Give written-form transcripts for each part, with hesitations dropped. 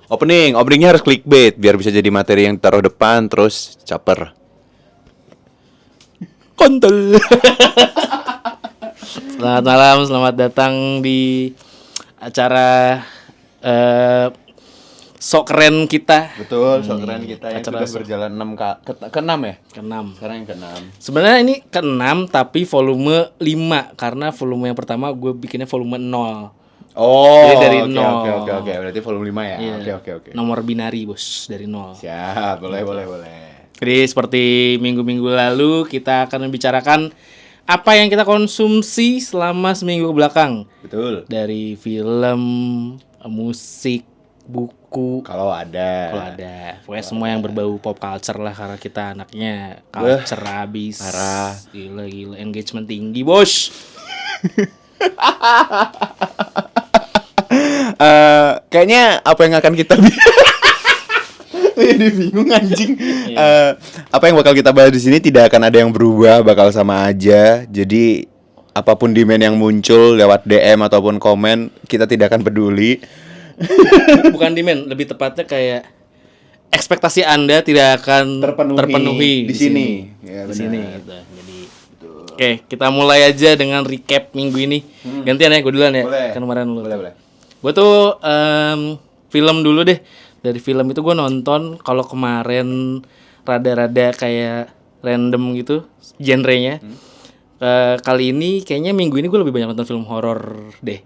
Openingnya harus clickbait biar bisa jadi materi yang taruh depan terus caper. Kontol. Selamat malam, selamat datang di acara sok keren kita. Betul, sok keren kita yang acara sudah berjalan 6 ya? Ke-6. Sekarang yang ke-6. Sebenarnya ini ke-6 tapi volume 5 karena volume yang pertama gue bikinnya volume 0. Oh, Jadi dari oke, 0. oke. Berarti volume 5 ya? Iya. Oke. Nomor binari, Bos, dari 0. Siap, boleh. Jadi seperti minggu-minggu lalu kita akan membicarakan apa yang kita konsumsi selama seminggu belakang. Betul. Dari film, musik, buku, Kalau ada. pokoknya semua yang berbau pop culture lah karena kita anaknya culture abis. parah. Gila engagement tinggi, Bos. Kayaknya apa yang akan kita Jadi bingung anjing. Apa yang bakal kita bahas di sini tidak akan ada yang berubah, bakal sama aja. Jadi apapun demand yang muncul lewat DM ataupun komen, kita tidak akan peduli. Bukan demand, lebih tepatnya kayak ekspektasi Anda tidak akan terpenuhi di sini. Ya, di benar. sini gitu. Jadi oke, kita mulai aja dengan recap minggu ini. Gantian ya, gue duluan ya. Boleh. Kan kemarin lu. Boleh. Gue tuh film dulu deh. Dari film itu gue nonton, kalau kemarin rada-rada kayak random gitu genrenya. Kali ini kayaknya minggu ini gue lebih banyak nonton film horor deh.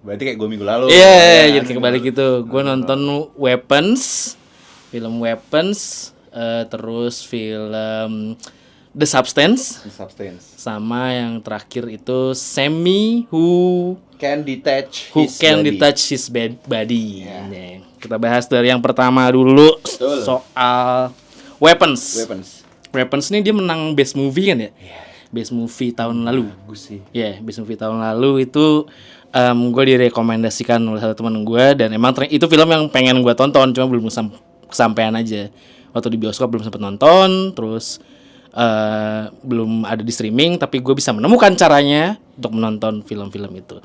Berarti kayak gue minggu lalu. Iya, jadi kayak kebalik gitu. Gue nonton film Weapons, terus film The Substance, sama yang terakhir itu Semi Who Can detach his body. Nih, kita bahas dari yang pertama dulu. Betul. Soal Weapons. Weapons ini dia menang Best Movie kan ya? Best Movie tahun lalu. Bagus sih. Iya, Best Movie tahun lalu itu gue direkomendasikan oleh satu teman gue dan emang itu film yang pengen gue tonton cuma belum kesampaian aja. Waktu di bioskop belum sempat nonton, terus belum ada di streaming, tapi gue bisa menemukan caranya untuk menonton film-film itu.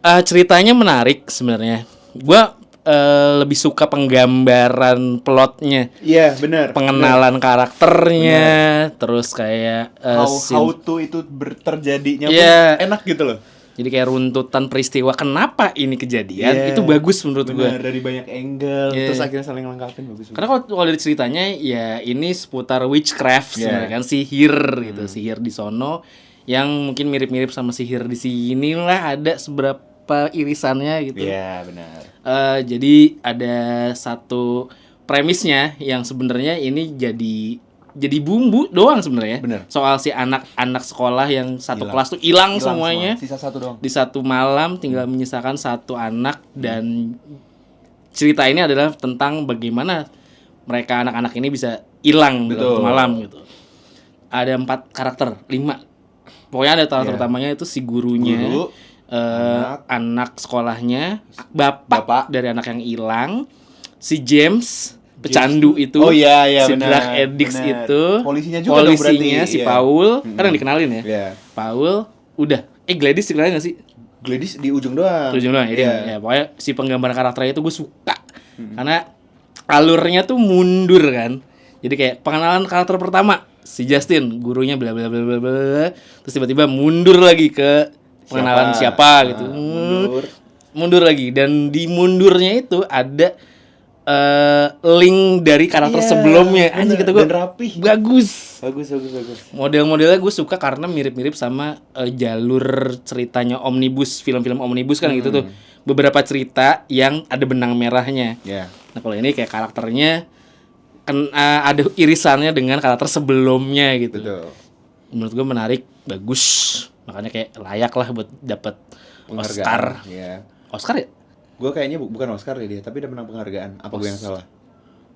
Ceritanya menarik sebenarnya. Gue lebih suka penggambaran plotnya. Iya, benar. Pengenalan karakternya, terus kayak How to itu terjadinya Iya. pun enak gitu loh. jadi kayak runtutan peristiwa kenapa ini kejadian itu bagus menurut gue. Benar, dari banyak angle, terus akhirnya saling lengkapin bagus. Karena kalau dari ceritanya ya ini seputar witchcraft sebenarnya kan, sihir gitu, sihir di sono yang mungkin mirip-mirip sama sihir di sini lah, ada seberapa irisannya gitu. Iya, benar. Jadi ada satu premisnya yang sebenarnya ini jadi bumbu doang sebenarnya. Bener. Soal si anak-anak sekolah yang satu kelas tuh hilang semuanya. Sisa satu doang. Di satu malam tinggal menyisakan satu anak, dan cerita ini adalah tentang bagaimana mereka anak-anak ini bisa hilang dalam satu malam gitu. Ada 4 karakter, 5. Pokoknya ada karakter utamanya itu si gurunya, anak sekolahnya, bapak dari anak yang hilang, si James pecandu itu, si benar, drug addicts benar. itu, Polisinya juga dong berarti, si iya. Paul, kan yang dikenalin ya. Iya. Paul, udah. Gladys dikenalin gak sih? Gladys di ujung doang. Ya, pokoknya si penggambaran karakternya itu gue suka. Karena alurnya tuh mundur kan. Jadi kayak pengenalan karakter pertama si Justin, gurunya bla bla bla bla bla. Terus tiba-tiba mundur lagi ke pengenalan siapa gitu. Mundur lagi, dan di mundurnya itu ada link dari karakter sebelumnya. Anjing kata gue rapi. bagus. Bagus. Model-modelnya gue suka karena mirip-mirip sama jalur ceritanya omnibus, film-film omnibus kan gitu tuh. Beberapa cerita yang ada benang merahnya. Nah kalau ini kayak karakternya kan ada irisannya dengan karakter sebelumnya gitu. Betul. Menurut gue menarik, bagus. Makanya kayak layak lah buat dapat Oscar. Iya. Oscar ya? Gue kayaknya bukan Oscar ya dia, tapi dia menang penghargaan. Apa gue yang salah?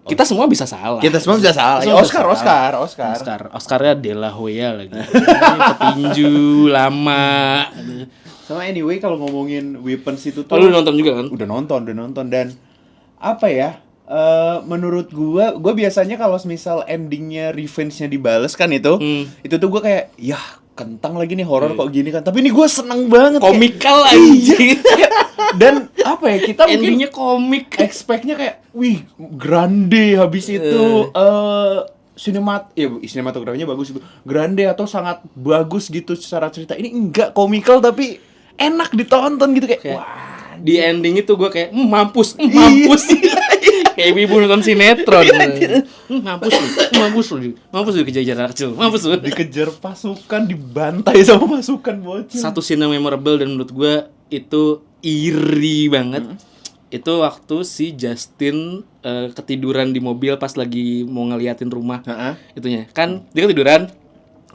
Kita semua bisa salah. Kita semua bisa salah. Semua bisa Oscar. Oscarnya De La Hoya lagi. Ini petinju lama. Sama anyway kalau ngomongin Weapons itu tuh. Oh, lu nonton juga kan? Udah nonton dan apa ya? Menurut gua biasanya kalau misal endingnya revenge-nya dibales kan itu tuh gua kayak ya kentang lagi nih horor kok gini kan. Tapi ini gue seneng banget. Komikal anjing. Dan apa ya, kita mungkin Endingnya komik. expect-nya kayak wih grande, habis itu sinematografinya bagus itu, grande atau sangat bagus gitu secara cerita. Ini enggak komikal tapi enak ditonton gitu kayak Kayak, wah. di ending itu gue kayak mampus. Kayak ibu nonton sinetron. Mampus lu kejar anak kecil. Mampus lu. Dikejar pasukan, dibantai sama pasukan bocil. Satu scene yang memorable dan menurut gue itu iri banget. Itu waktu si Justin ketiduran di mobil pas lagi mau ngeliatin rumah. Itunya kan dia ketiduran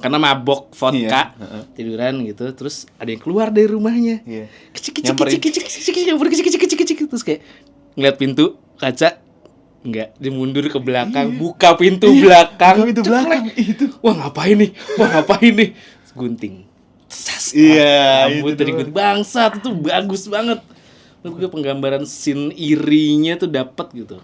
karena mabok vodka, tiduran gitu, terus ada yang keluar dari rumahnya, kecik terus kayak ngeliat pintu kaca, enggak, dia mundur ke belakang, buka pintu belakang, itu. Wah ngapain nih, gunting, rambut dari gunting, bangsat, itu bagus banget, menurut gue penggambaran scene irinya tuh dapet gitu.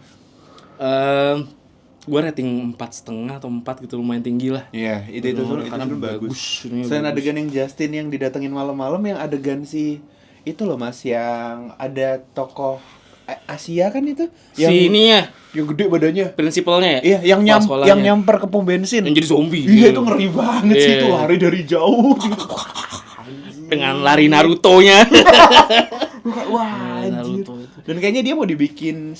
Gue rating 4,5 atau 4 gitu, lumayan tinggi lah. Iya, itu karena bagus. Selain adegan yang Justin yang didatengin malam-malam, yang adegan si itu loh Mas, yang ada tokoh Asia kan itu, yang Si ini ya, yang gede badannya. prinsipalnya ya. Iya, yang nyamper ke pom bensin. Yang jadi zombie. Iya, itu ngeri banget sih, Iya. itu lari dari jauh. Dengan lari Naruto-nya. Wah, anjir. Naruto itu. Dan kayaknya dia mau dibikin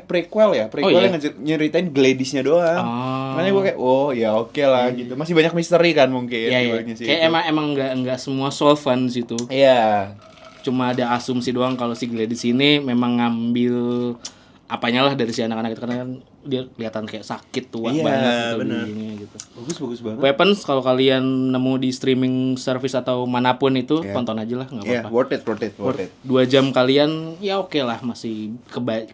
prequel ya. Prequel iya? yang nyeritain Gladys-nya doang. Makanya gue kayak, oh ya oke lah gitu. Masih banyak misteri kan mungkin. Iya. di sih Kayak itu. emang enggak semua solven situ. Iya. Cuma ada asumsi doang kalau si Gladys ini memang ngambil apanya lah dari si anak-anak itu, karena kan dia kelihatan kayak sakit tua Iya, banget gitu, bener. giginya gitu. Bagus banget. Weapons kalau kalian nemu di streaming service atau manapun itu, Iya. tonton aja lah, nggak Iya, apa-apa. worth it. 2 jam kalian ya oke lah, masih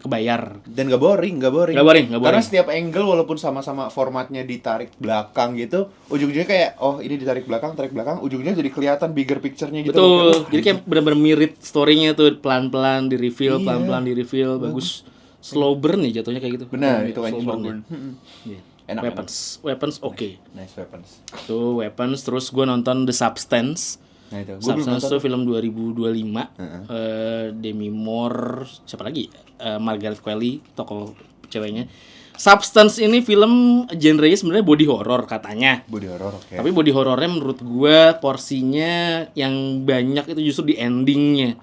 kebayar. Dan gak boring. Nggak boring. Karena setiap angle walaupun sama-sama formatnya ditarik belakang gitu, ujung-ujungnya kayak oh ini ditarik belakang, ujungnya jadi kelihatan bigger picture-nya gitu. Betul. Jadi kayak benar-benar mirip story-nya tuh, pelan-pelan di reveal, Iya. bagus. Slow burn nih jatuhnya kayak gitu. Benar, itu kan slow burn. burn. Iya. Enak. Weapons oke. Nice weapons. Tuh Weapons, terus gue nonton The Substance. Nah itu. Gua belum Substance nonton. tuh film 2025. Demi Moore, siapa lagi? Margaret Qualley, tokoh ceweknya. Substance ini film genre-nya sebenarnya body horror katanya. Body horror, oke. Tapi body horornya menurut gue porsinya yang banyak itu justru di endingnya.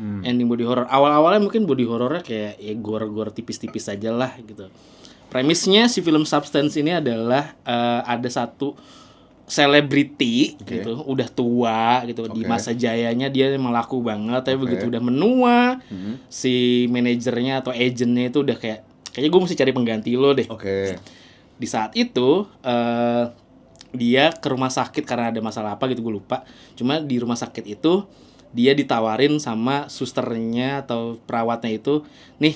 Ending body horror. Awal-awalnya mungkin body horornya kayak ya gore-gore tipis-tipis aja lah gitu. Premisnya si film Substance ini adalah ada satu selebriti gitu, udah tua gitu, di masa jayanya dia emang laku banget, tapi begitu udah menua, si manajernya atau agentnya itu udah kayaknya gue mesti cari pengganti lo deh. Di saat itu dia ke rumah sakit karena ada masalah apa gitu, gue lupa. Cuma di rumah sakit itu dia ditawarin sama susternya atau perawatnya itu, nih,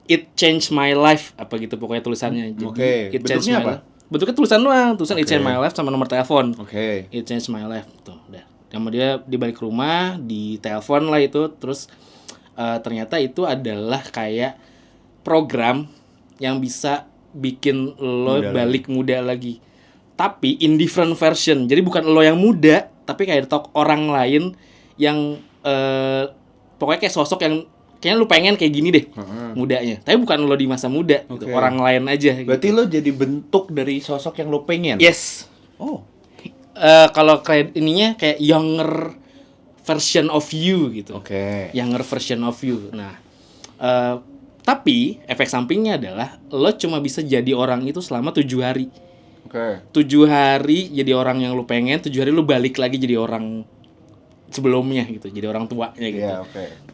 it changed my life apa gitu pokoknya tulisannya. Jadi it changed my life. Bentuknya tulisan doang, it changed my life sama nomor telepon. It changed my life tuh, udah. Kemudian dia balik ke rumah, di telepon lah itu, terus ternyata itu adalah kayak program yang bisa bikin lo balik muda lagi. Tapi in different version. Jadi bukan lo yang muda, tapi kayak orang lain yang pokoknya kayak sosok yang kayaknya lu pengen kayak gini deh mudanya, tapi bukan lo di masa muda gitu, orang lain aja gitu. Berarti lo jadi bentuk dari sosok yang lo pengen? Yes. Kalau kayak ininya kayak younger version of you gitu. Younger version of you. Nah, tapi efek sampingnya adalah lo cuma bisa jadi orang itu selama 7 hari. 7 hari jadi orang yang lo pengen, 7 hari lo balik lagi jadi orang sebelumnya gitu, jadi orang tuanya gitu.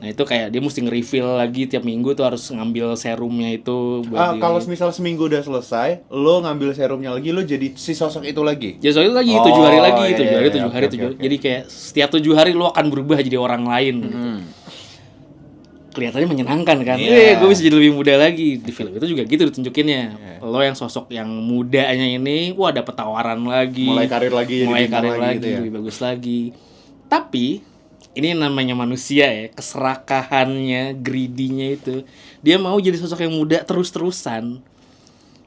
Nah itu kayak dia mesti nge-refill lagi tiap minggu tuh, harus ngambil serumnya itu buat kalau misal seminggu udah selesai, lo ngambil serumnya lagi, lo jadi si sosok itu lagi? Jadi sosok itu lagi, 7 hari lagi, 7 hari. Jadi kayak setiap 7 hari lo akan berubah jadi orang lain gitu. Kelihatannya menyenangkan kan? Gue bisa jadi lebih muda lagi. Di film itu juga gitu ditunjukinnya. Lo yang sosok yang mudanya ini, wah dapet tawaran lagi. Mulai karir lagi, gitu ya. Lebih bagus lagi. Tapi ini namanya manusia ya, keserakahannya, greedy-nya itu. Dia mau jadi sosok yang muda terus-terusan.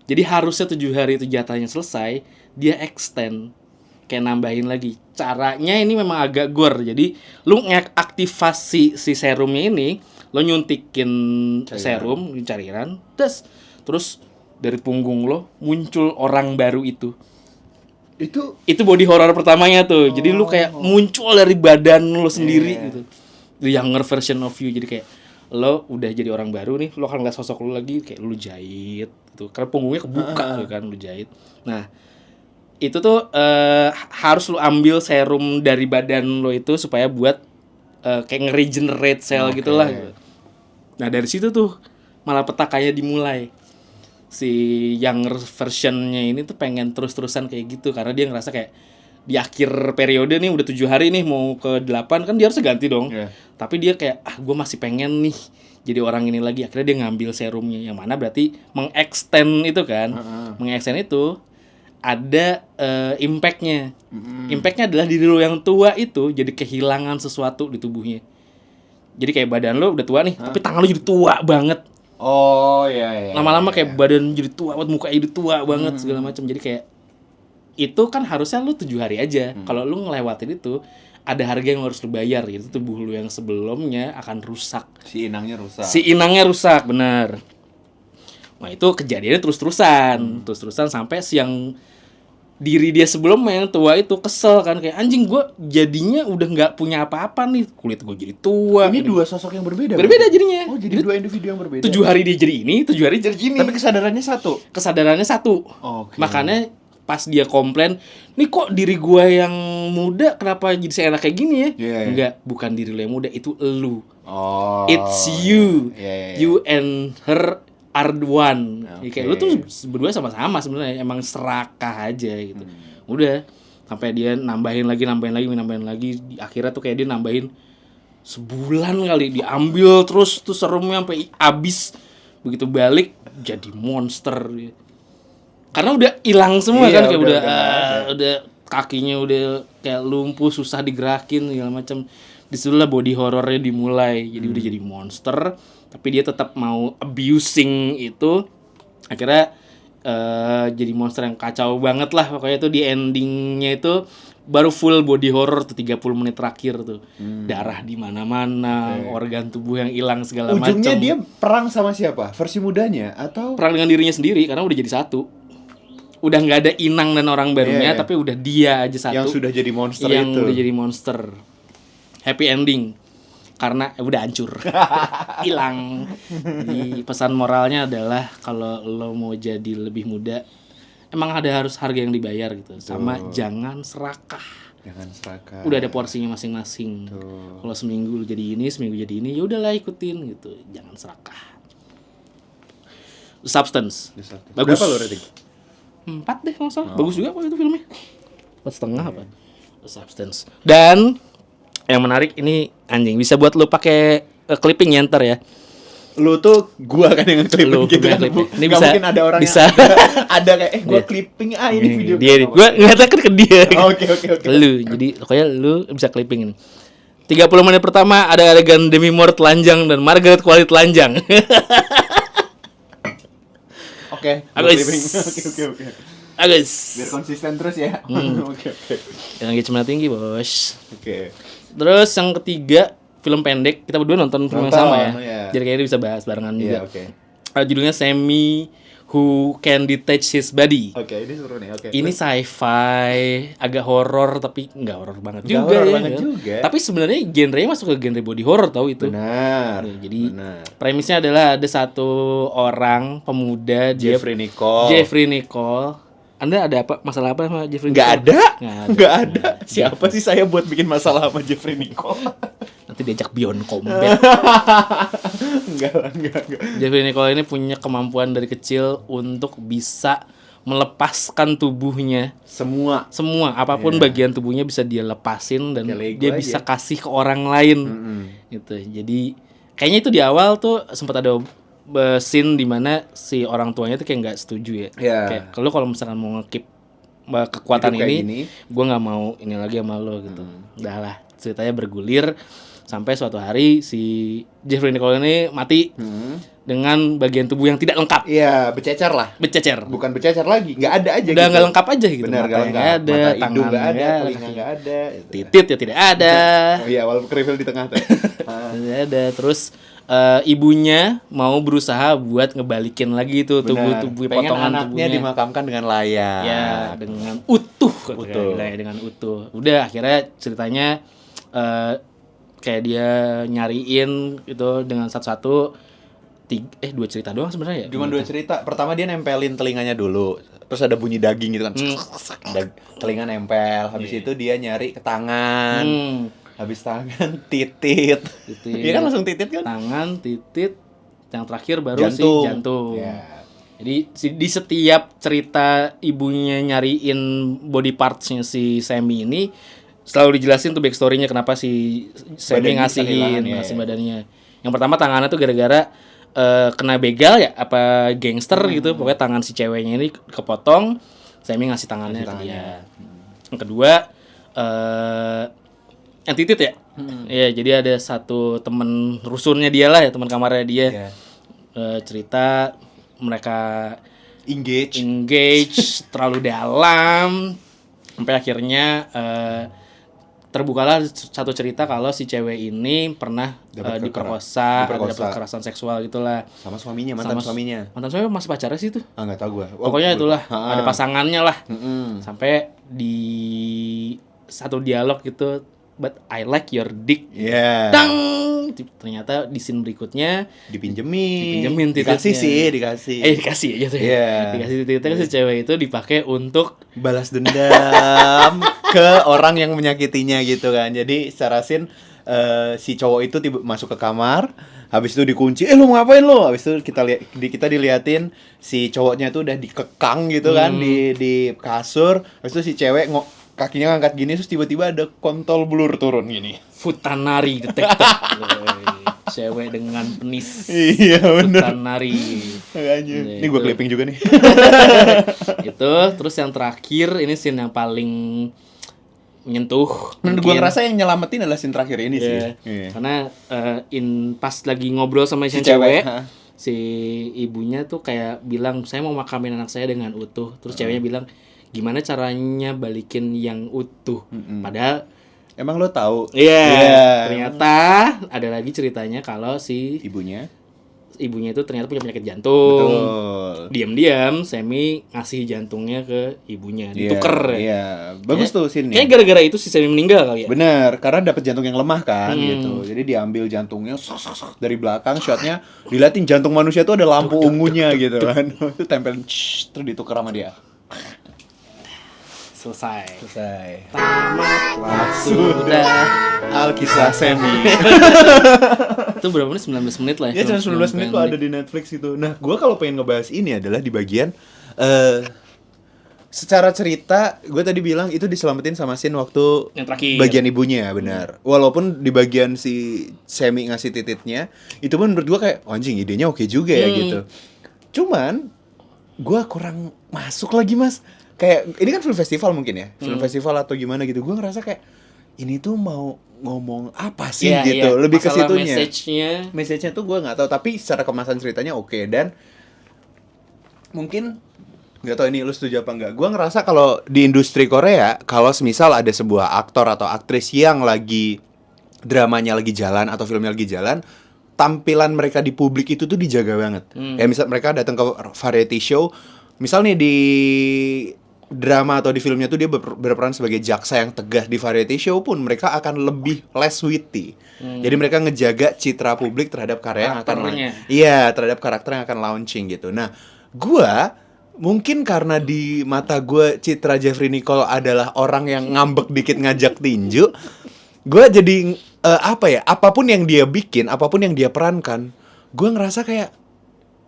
Jadi harusnya 7 hari itu jatahnya selesai, dia extend. kayak nambahin lagi. Caranya ini memang agak gore. Jadi lu ngaktifasi si serumnya ini, lo nyuntikin serum, cairan, terus dari punggung lo muncul orang baru itu. Itu body horror pertamanya tuh. Jadi lu kayak muncul dari badan lo sendiri gitu. The younger version of you. Jadi kayak lo udah jadi orang baru nih, lo akan ngeliat sosok lo lagi kayak lu jahit gitu. Karena punggungnya kebuka tuh kan, lu jahit. Nah, itu tuh harus lu ambil serum dari badan lo itu supaya buat kayak nge-regenerate sel gitulah gitu. Nah, dari situ tuh malah petakanya dimulai. Si younger versionnya ini tuh pengen terus-terusan kayak gitu karena dia ngerasa kayak di akhir periode nih udah 7 hari nih mau ke 8 kan dia harus ganti dong. Tapi dia kayak gue masih pengen nih jadi orang ini lagi. Akhirnya dia ngambil serumnya yang mana berarti mengextend itu kan. Mengextend itu ada impact-nya. Impact-nya adalah diri lo yang tua itu jadi kehilangan sesuatu di tubuhnya. Jadi kayak badan lo udah tua nih, tapi tangan lo jadi tua banget. Oh iya. Lama-lama kayak badan jadi tua banget, muka jadi tua banget segala macam. Jadi kayak itu kan harusnya lu 7 hari aja. Kalau lu ngelewatin itu, ada harga yang harus lu bayar gitu. Tubuh lu yang sebelumnya akan rusak. Si inangnya rusak, benar. Nah, itu kejadiannya terus-terusan sampai siang diri dia sebelumnya yang tua itu kesel kan kayak anjing gue jadinya udah nggak punya apa-apa nih, kulit gue jadi tua. Ini dua sosok yang berbeda jadinya. Oh, jadi dua individu yang berbeda. 7 hari dia jadi ini, 7 hari jadi gini. Tapi kesadarannya satu. Makanya pas dia komplain, nih kok diri gue yang muda kenapa jadi seenak kayak gini ya? Enggak, bukan diri lo yang muda, itu elu. It's you. You and her are one. Kayak lu tuh berdua sama-sama sebenarnya, emang serakah aja gitu. Udah sampai dia nambahin lagi. Akhirnya tuh kayak dia nambahin sebulan kali, diambil terus tuh serumnya sampai habis. Begitu balik jadi monster. Karena udah hilang semua kan, kayak udah kakinya udah kayak lumpuh, susah digerakin segala macam. Disitulah body horornya dimulai. Jadi udah jadi monster, tapi dia tetap mau abusing itu. Akhirnya jadi monster yang kacau banget lah. Pokoknya itu di endingnya itu baru full body horror tuh 30 menit terakhir tuh. Darah di mana-mana, organ tubuh yang hilang segala macam. Ujungnya dia perang sama siapa? Versi mudanya atau perang dengan dirinya sendiri karena udah jadi satu. Udah nggak ada inang dan orang barunya, tapi udah dia aja satu. Yang sudah jadi monster yang udah jadi monster. Happy ending. Karena udah hancur. Hilang. Jadi pesan moralnya adalah kalau lo mau jadi lebih muda, emang harus harga yang dibayar gitu. Sama jangan serakah. Udah ada porsinya masing-masing. Kalau seminggu jadi ini, seminggu jadi ini, ya udahlah ikutin gitu. Jangan serakah. The Substance. Bagus. Berapa lo rating? 4 deh kalau salah. Bagus juga kok itu filmnya. 4,5 apa? The Substance. Dan yang menarik ini anjing bisa buat lu pakai clipping ya ntar ya. Lu tuh gua kan yang nge-clipping gitu kan. Ini bisa mungkin ada orang bisa. Yang ada kayak gua clipping ini video. Dia gua ngatakan ke dia. Oke. Lu jadi pokoknya lu bisa clipping ini. 30 menit pertama ada adegan Demi Moore telanjang dan Margaret Qualley telanjang. Oke. Agus. Biar konsisten terus ya. Oke. Yang engagement tinggi, Bos. Oke. Terus yang ketiga, film pendek. Kita berdua nonton film yang sama ya. Jadi kayaknya bisa bahas barengan juga. Judulnya Sammy Who Can Detach His Body. Oke, ini seru nih. Ini sci-fi, agak horor tapi nggak horor banget juga ya. Tapi sebenarnya genrenya masuk ke genre body horror tau itu. Benar. Jadi premisnya adalah ada satu orang pemuda Jeffrey Nicole. Anda ada apa masalah apa sama Jeffrey Nicole? Nggak ada. Siapa sih saya buat bikin masalah sama Jeffrey Nicole? Nanti diajak Beyond Combat. Enggak. Jeffrey Nicole ini punya kemampuan dari kecil untuk bisa melepaskan tubuhnya. Semua apapun bagian tubuhnya bisa dia lepasin dan dia bisa kasih ke orang lain. Gitu. Jadi kayaknya itu di awal tuh sempat ada scene di mana si orang tuanya tuh kayak nggak setuju ya. Kayak kalau misalkan mau nge-keep kekuatan ini, gue nggak mau ini lagi sama lo gitu. Udah lah, ceritanya bergulir sampai suatu hari si Jeffrey Nicole ini mati dengan bagian tubuh yang tidak lengkap, Iya, bececer lah. bercecer. Bukan bececer lagi, nggak ada aja Udah gitu. nggak lengkap aja gitu. Benar, nggak Matanya lengkap. nggak ada, Mata, hidung tangan nggak ada, nggak ada, telinga nggak ada. titit ya tidak ada. Oh iya, walaupun keripil di tengah tuh. Tidak ada. Terus ibunya mau berusaha buat ngebalikin lagi tuh tubuh Pengen potongan anaknya tubuhnya. dimakamkan dengan layak. Ya, dengan utuh, Utuh. dengan utuh. Udah akhirnya ceritanya kayak dia nyariin gitu dengan satu-satu. Dua cerita doang sebenarnya ya. Cuma 2 cerita. Pertama dia nempelin telinganya dulu. Terus ada bunyi daging gitu kan. Telinga nempel. Habis itu dia nyari ke tangan. Habis tangan titit. Iya kan langsung titit kan? Tangan, titit, yang terakhir baru Jantung. si jantung. Ya. Jadi di setiap cerita ibunya nyariin body parts-nya si Sammy ini selalu dijelasin tuh backstory-nya kenapa si Sammy Badannya kehilangan, ya, ngasih ya. badannya. Yang pertama tangannya tuh gara-gara kena begal ya apa gangster gitu. Pokoknya tangan si ceweknya ini kepotong, Sammy ngasih tangannya ke dia. Yang kedua yang titit ya. Iya, jadi ada satu temen rusunnya dia lah ya, teman kamarnya dia. Iya. Cerita mereka Engage. terlalu dalam sampai akhirnya terbukalah satu cerita kalau si cewek ini pernah diperkosa, ada kekerasan seksual gitulah Sama suaminya, mantan suaminya. mantan suaminya masih pacarnya sih itu. Nggak tahu gua. Pokoknya itulah ada pasangannya lah. Sampai di satu dialog gitu, but I like your dick. Iya. Dang! Ternyata di scene berikutnya Dipinjemin tititnya. Dikasih. Dikasih aja tuh. Iya. Dikasih tititnya si cewek itu dipakai untuk Balas dendam ke orang yang menyakitinya gitu kan. Jadi secara scene si cowok itu masuk ke kamar, habis itu dikunci, lu mau ngapain lu? Habis itu kita diliatin si cowoknya tuh udah dikekang gitu kan di kasur. Habis itu si cewek kakinya ngangkat gini, terus tiba-tiba ada kontol blur turun gini. Futanari detector. Cewek dengan penis. Iya bener. Futanari. Makanya. Ini gue clipping juga nih. Itu terus yang terakhir ini scene yang paling menyentuh. Menurut gue ngerasa yang nyelamatin adalah scene terakhir ini sih. Iya. Karena pas lagi ngobrol sama si cewek, cewek, si ibunya tuh kayak bilang saya mau makamin anak saya dengan utuh. Terus ceweknya bilang gimana caranya balikin yang utuh. Padahal Emang lo tahu? Iya. Ternyata ada lagi ceritanya kalau si Ibunya itu ternyata punya penyakit jantung. Betul. Diam-diam Sammy ngasih jantungnya ke ibunya, ditukar. Iya, bagus tuh scene-nya. Kayaknya gara-gara itu si Sammy meninggal kali ya. Bener, karena dapat jantung yang lemah kan gitu. Jadi diambil jantungnya dari belakang, shotnya diliatin jantung manusia tuh ada lampu ungunya gitu kan. Itu tempel terus ditukar sama dia. Selesai. Tamatlah sudah Alkisah Sammy. Itu berapa menit? 19 menit lah Ya cuma 19 menit kok ada di Netflix itu. Nah, gue kalau pengen ngebahas ini adalah di bagian secara cerita, gue tadi bilang itu diselamatin sama scene waktu yang terakhir. bagian ibunya, benar. Walaupun di bagian si Sammy ngasih tititnya, itu pun menurut gue kayak, oh, anjing idenya oke juga ya gitu. Cuman, gue kurang masuk lagi mas. Kayak, ini kan film festival mungkin ya, film festival atau gimana gitu. Gue ngerasa kayak, ini tuh mau ngomong apa sih gitu. Lebih ke masalah situnya. Message-nya tuh gue nggak tahu, tapi secara kemasan ceritanya oke. Dan mungkin nggak tahu ini lu setuju apa enggak. Gue ngerasa kalau di industri Korea, kalau semisal ada sebuah aktor atau aktris yang lagi dramanya lagi jalan atau filmnya lagi jalan, tampilan mereka di publik itu tuh dijaga banget. Ya misal mereka datang ke variety show, misal nih di drama atau di filmnya tuh dia berperan sebagai jaksa yang tegas, di variety show pun mereka akan lebih less witty. Jadi mereka ngejaga citra publik terhadap karya yang akan terhadap karakter yang akan launching gitu. Nah, gua mungkin karena di mata gue citra Jeffrey Nicole adalah orang yang ngambek dikit ngajak tinju, gue jadi apapun yang dia bikin, apapun yang dia perankan, gue ngerasa kayak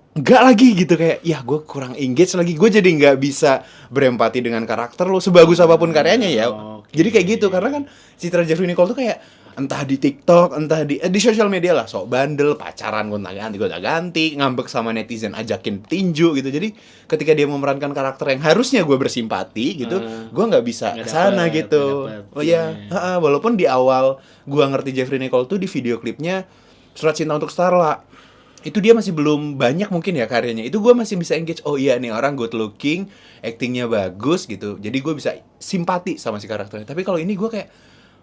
nggak lagi gitu, kayak ya gue kurang engage lagi, gue jadi nggak bisa berempati dengan karakter lo sebagus apapun karyanya ya. Jadi kayak gitu, karena kan citra Jeffrey Nicole tuh kayak entah di TikTok, entah di sosial media lah, sok bandel, pacaran gonta-ganti, ngambek sama netizen, ajakin tinju gitu. Jadi ketika dia memerankan karakter yang harusnya gue bersimpati gitu, gue nggak bisa kesana gitu. Oh iya, walaupun di awal gue ngerti Jeffrey Nicole tuh di video klipnya Surat Cinta untuk Starla. itu dia masih belum banyak mungkin ya karyanya. Itu gue masih bisa engage. Oh iya nih orang good looking, actingnya bagus gitu. Jadi gue bisa simpati sama si karakternya. Tapi kalau ini gue kayak,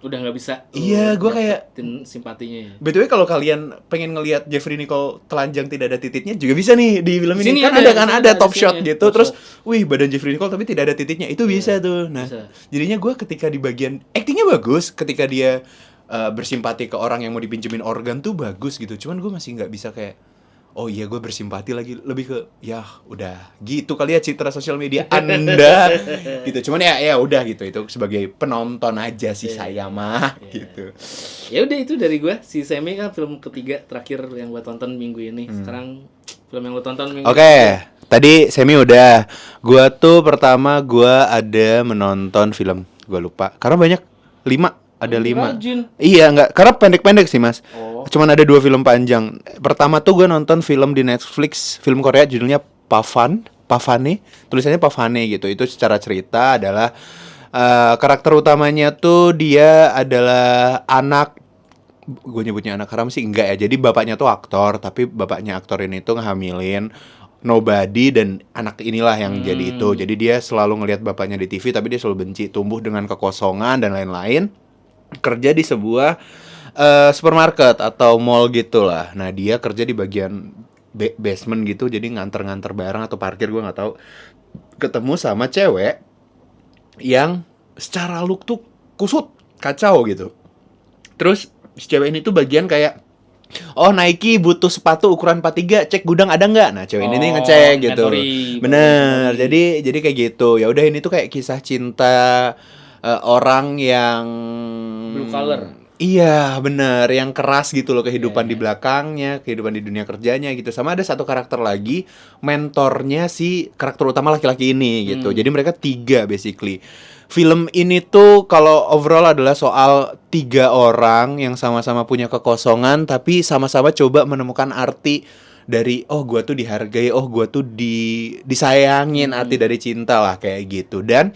Udah nggak bisa iya gue kayak, dapetin simpatinya ya. BTW kalau kalian pengen ngelihat Jeffrey Nicole telanjang tidak ada titiknya juga bisa nih di film ini. Sini Kan ada, ada ada top di shot sini, gitu. top Terus, shot. wih badan Jeffrey Nicole tapi tidak ada titiknya. Itu bisa tuh. Nah, bisa. jadinya gue ketika di bagian actingnya bagus, ketika dia bersimpati ke orang yang mau dipinjemin organ tuh bagus gitu. Cuman gue masih nggak bisa kayak, oh iya gue bersimpati lagi, lebih ke ya udah gitu kali ya citra sosial media Anda gitu. Cuman ya udah gitu, itu sebagai penonton aja sih saya mah gitu. Ya udah itu dari gue. Si Semi kan film ketiga terakhir yang gue tonton minggu ini. Sekarang film yang gue tonton minggu Oke, tadi Semi udah. Gua tuh pertama gua ada menonton film, gua lupa. Karena banyak 5, ada 5. Rajin. Iya, enggak, karena pendek-pendek sih, Mas. Oh. Cuman ada 2 film panjang. Pertama tuh gua nonton film di Netflix, film Korea judulnya Pavane, tulisannya Pavane gitu. Itu secara cerita adalah karakter utamanya tuh dia adalah anak, gue nyebutnya anak haram sih enggak ya. Jadi bapaknya tuh aktor, tapi bapaknya aktor ini tuh ngehamilin nobody dan anak inilah yang jadi itu. Jadi dia selalu ngelihat bapaknya di TV tapi dia selalu benci, tumbuh dengan kekosongan dan lain-lain. Kerja di sebuah supermarket atau mall gitulah. Nah, dia kerja di bagian basement gitu, jadi nganter-nganter barang atau parkir gue nggak tahu. Ketemu sama cewek yang secara look tuh kusut, kacau gitu. Terus si cewek ini tuh bagian kayak, oh Nike butuh sepatu ukuran 43, cek gudang ada nggak? Nah cewek ini nih ngecek gitu. Bener, jadi kayak gitu. Ya udah ini tuh kayak kisah cinta orang yang Blue collar. Iya bener, yang keras gitu loh kehidupan di belakangnya, kehidupan di dunia kerjanya gitu. Sama ada satu karakter lagi, mentornya si karakter utama laki-laki ini gitu. Jadi mereka 3 basically. Film ini tuh kalau overall adalah soal 3 orang yang sama-sama punya kekosongan tapi sama-sama coba menemukan arti dari, oh gua tuh dihargai, oh gua tuh disayangin, arti dari cinta lah kayak gitu. Dan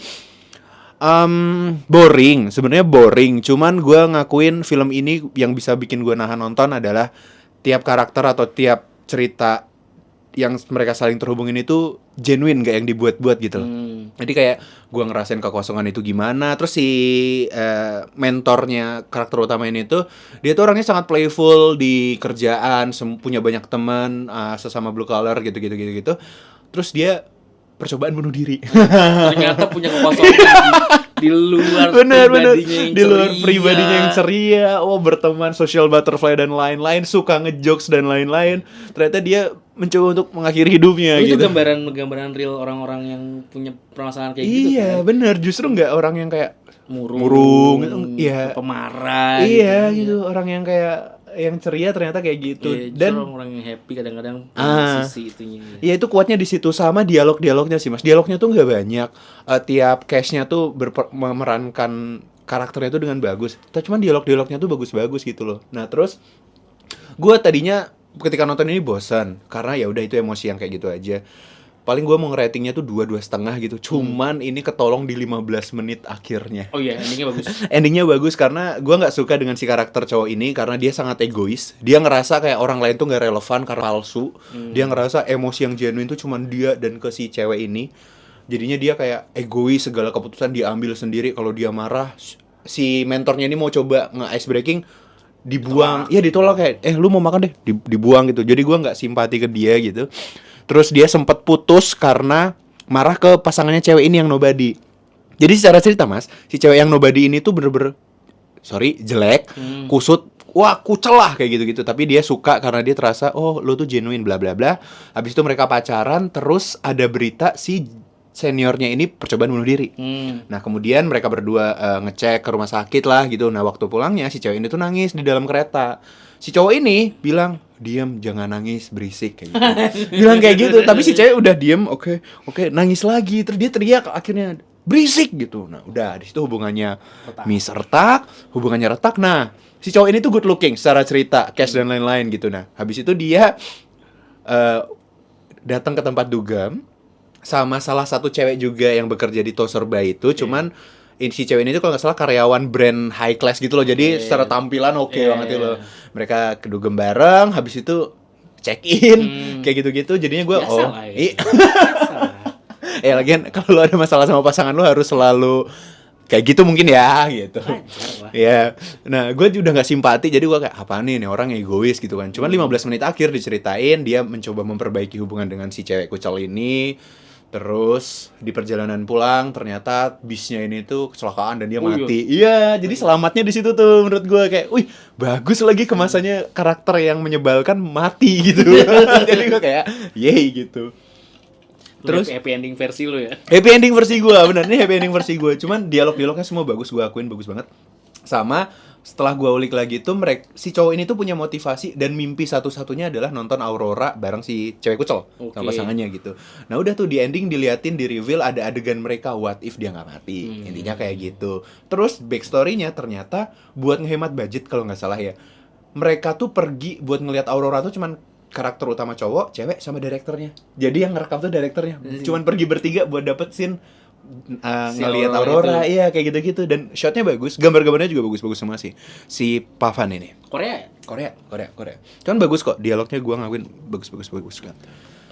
boring, sebenarnya boring. Cuman gue ngakuin film ini yang bisa bikin gue nahan nonton adalah tiap karakter atau tiap cerita yang mereka saling terhubungin itu genuine, gak yang dibuat-buat gitu loh. Jadi kayak gue ngerasain kekosongan itu gimana. Terus si mentornya karakter utama ini tuh, dia tuh orangnya sangat playful di kerjaan, punya banyak teman, sesama blue collar gitu. Terus dia percobaan bunuh diri. Ternyata punya kekosongan di luar bener pribadinya yang di luar ceria. pribadinya yang ceria. Oh berteman, social butterfly dan lain-lain, suka ngejokes dan lain-lain. Ternyata dia mencoba untuk mengakhiri hidupnya Itu gitu. gambaran real orang-orang yang punya permasalahan kayak gitu kan. Iya bener, justru nggak orang yang kayak Murung gitu. Iya, pemarah iya gitu. Orang yang kayak yang ceria ternyata kayak gitu. Iya, Dan orang yang happy kadang-kadang punya sisi itunya. ya itu kuatnya di situ. Sama dialognya sih Mas. Dialognya tuh nggak banyak. Tiap cast-nya tuh memerankan karakternya tuh dengan bagus. Cuman dialognya tuh bagus-bagus gitu loh. Nah terus gue tadinya ketika nonton ini bosan karena ya udah itu emosi yang kayak gitu aja. Paling gue mau ngeratingnya tuh 2,5 gitu. Cuman ini ketolong di 15 menit akhirnya. Oh iya, endingnya bagus. Endingnya bagus karena gue nggak suka dengan si karakter cowok ini karena dia sangat egois. Dia ngerasa kayak orang lain tuh nggak relevan karena palsu. Dia ngerasa emosi yang genuine tuh cuman dia dan ke si cewek ini. Jadinya dia kayak egois, segala keputusan dia ambil sendiri. Kalau dia marah, si mentornya ini mau coba nge-ice breaking, dibuang. Ya ditolak kayak, lu mau makan deh, dibuang gitu. Jadi gue nggak simpati ke dia gitu. Terus dia sempat putus karena marah ke pasangannya cewek ini yang nobody. Jadi secara cerita Mas, si cewek yang nobody ini tuh bener-bener jelek, kusut, wah kucel lah kayak gitu-gitu. Tapi dia suka karena dia terasa, oh lu tuh genuine bla bla bla. Habis itu mereka pacaran, terus ada berita si seniornya ini percobaan bunuh diri. Nah kemudian mereka berdua ngecek ke rumah sakit lah gitu. Nah waktu pulangnya si cewek ini tuh nangis di dalam kereta. Si cowok ini bilang, diam, jangan nangis, berisik kayak gitu. Bilang kayak gitu, tapi si cewek udah diem, oke, nangis lagi. Terus dia teriak akhirnya, berisik gitu. Nah udah di situ hubungannya retak, hubungannya retak. Nah si cowok ini tuh good looking secara cerita, cash dan lain-lain gitu. Nah habis itu dia datang ke tempat dugem sama salah satu cewek juga yang bekerja di Toserba itu. Cuman si cewek ini tuh kalau nggak salah karyawan brand high class gitu loh. Jadi secara tampilan oke banget gitu loh. Mereka kedugem bareng, habis itu check in, kayak gitu-gitu. Jadinya gue Biasa lah ya. Biasa lah. lagian kalau lo ada masalah sama pasangan lo harus selalu kayak gitu mungkin ya gitu. Wajar lah. Ya, nah gue udah nggak simpati, jadi gue kayak apa nih orang egois gitu kan. Cuman 15 menit akhir diceritain dia mencoba memperbaiki hubungan dengan si cewek kucel ini. Terus di perjalanan pulang ternyata bisnya ini tuh kecelakaan dan dia mati. Iya, jadi selamatnya di situ tuh menurut gue kayak, wih bagus lagi kemasannya karakter yang menyebalkan mati gitu. Jadi gue kayak, yay gitu. Terus happy ending versi lo ya. Happy ending versi gue, bener nih happy ending versi gue. Cuman dialog-dialognya semua bagus, gue akuin bagus banget. Sama setelah gue ulik lagi tuh si cowok ini tuh punya motivasi dan mimpi satu-satunya adalah nonton Aurora bareng si cewek kucel sama pasangannya gitu. Nah udah tuh di ending diliatin di reveal ada adegan mereka what if dia nggak mati. Intinya kayak gitu. Terus backstory-nya ternyata buat ngehemat budget kalau nggak salah ya. Mereka tuh pergi buat ngelihat Aurora tuh cuman karakter utama cowok, cewek sama direkturnya. Jadi yang ngerekam tuh direkturnya. Cuman pergi bertiga buat dapet scene ngelihat Aurora, iya kayak gitu-gitu. Dan shotnya bagus, gambar-gambarnya juga bagus-bagus semua sih. Si Pavan ini. Korea. Kan bagus kok, dialognya gua ngakuin bagus kan.